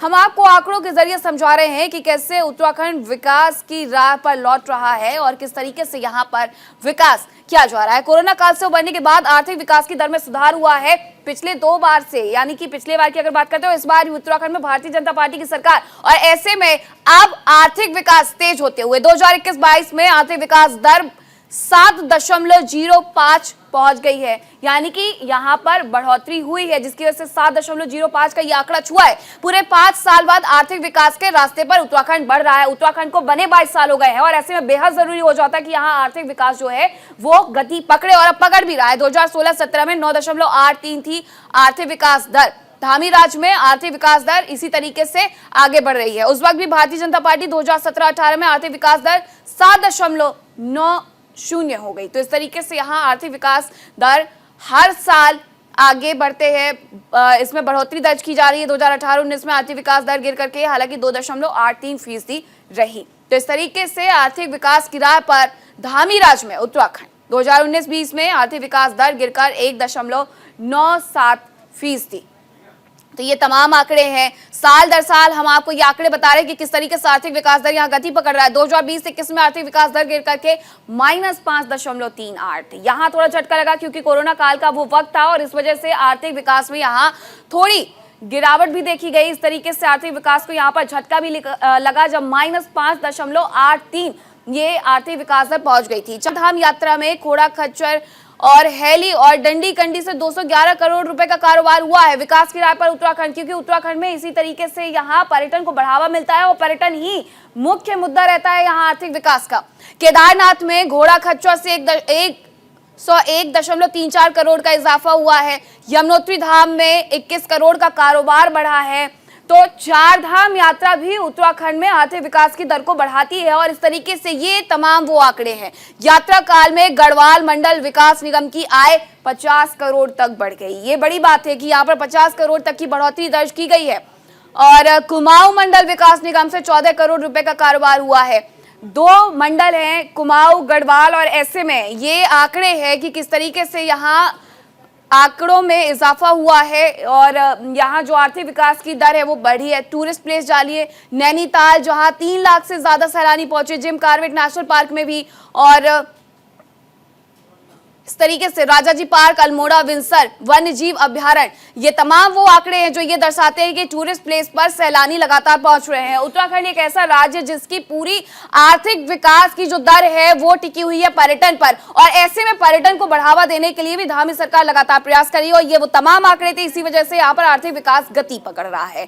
हम आपको आंकड़ों के जरिए समझा रहे हैं कि कैसे उत्तराखंड विकास की राह पर लौट रहा है और किस तरीके से यहां पर विकास किया जा रहा है। कोरोना काल से उबरने के बाद आर्थिक विकास की दर में सुधार हुआ है पिछले 2 बार से, यानी कि पिछले बार की अगर बात करते हो इस बार उत्तराखंड में भारतीय जनता पार्टी की सरकार, और ऐसे में अब आर्थिक विकास तेज होते हुए 2021-22 में आर्थिक विकास दर 7.05 पहुंच गई है, यानी कि यहां पर बढ़ोतरी हुई है जिसकी वजह से 7.05 का ये आंकड़ा छुआ है। पूरे 5 साल बाद आर्थिक विकास के रास्ते पर उत्तराखंड बढ़ रहा है। उत्तराखंड को बने 22 साल हो गए हैं और ऐसे में बेहद जरूरी हो जाता है कि यहां आर्थिक विकास जो है वो गति पकड़े, और अब पकड़ भी रहा है। 2016-17 में 9.83 थी आर्थिक विकास दर। धामी राज्य में आर्थिक विकास दर इसी तरीके से आगे बढ़ रही है। उस वक्त भी भारतीय जनता पार्टी 2017-18 में आर्थिक विकास दर 7.90 हो गई। तो इस तरीके से यहाँ आर्थिक विकास दर हर साल आगे बढ़ते हैं, इसमें बढ़ोतरी दर्ज की जा रही है। 2018-19 में आर्थिक विकास दर गिर करके हालांकि 2.83% रही। तो इस तरीके से आर्थिक विकास की राह पर धामी राज्य में उत्तराखंड 2019-20 में आर्थिक विकास दर गिरकर 1.97%। तो ये तमाम आंकड़े हैं, साल दर साल हम आपको ये आंकड़े बता रहे हैं कि किस तरीके से आर्थिक विकास दर यहाँ गति पकड़ रहा है। 2020-21 में आर्थिक विकास दर गिर करके -5.38। यहाँ थोड़ा झटका लगा क्योंकि कोरोना काल का वो वक्त था और इस वजह से आर्थिक विकास में यहाँ थोड़ी गिरावट भी देखी गई। इस तरीके से आर्थिक विकास को यहाँ पर झटका भी लगा जब -5.83 ये आर्थिक विकास दर पहुंच गई थी। चारधाम यात्रा में घोड़ा खच्चर और हेली और डंडी कंडी से 211 करोड़ रुपए का कारोबार हुआ है विकास की राह पर उत्तराखंड, क्योंकि उत्तराखंड में इसी तरीके से यहाँ पर्यटन को बढ़ावा मिलता है और पर्यटन ही मुख्य मुद्दा रहता है यहाँ आर्थिक विकास का। केदारनाथ में घोड़ा खच्चर से 101.34 करोड़ का इजाफा हुआ है। यमुनोत्री धाम में 21 करोड़ का कारोबार बढ़ा है। तो चारधाम यात्रा भी उत्तराखंड में आर्थिक विकास की दर को बढ़ाती है और इस तरीके से ये तमाम वो आंकड़े हैं। यात्रा काल में गढ़वाल मंडल विकास निगम की आय 50 करोड़ तक बढ़ गई। ये बड़ी बात है कि यहाँ पर 50 करोड़ तक की बढ़ोतरी दर्ज की गई है। और कुमाऊं मंडल विकास निगम से 14 करोड़ रुपए का कारोबार हुआ है। 2 मंडल हैं, कुमाऊं गढ़वाल, और ऐसे में ये आंकड़े हैं कि किस तरीके से यहाँ आंकड़ों में इजाफा हुआ है और यहाँ जो आर्थिक विकास की दर है वो बढ़ी है। टूरिस्ट प्लेस जानिए, नैनीताल जहाँ 3 लाख से ज्यादा सैलानी पहुंचे, जिम कॉर्बेट नेशनल पार्क में भी, और इस तरीके से राजाजी पार्क, अल्मोड़ा, विंसर वन्य जीव अभ्यारण्य, ये तमाम वो आंकड़े हैं जो ये दर्शाते हैं कि टूरिस्ट प्लेस पर सैलानी लगातार पहुंच रहे हैं। उत्तराखंड एक ऐसा राज्य जिसकी पूरी आर्थिक विकास की जो दर है वो टिकी हुई है पर्यटन पर, और ऐसे में पर्यटन को बढ़ावा देने के लिए भी धामी सरकार लगातार प्रयास कर रही है और ये वो तमाम आंकड़े थे, इसी वजह से यहाँ पर आर्थिक विकास गति पकड़ रहा है।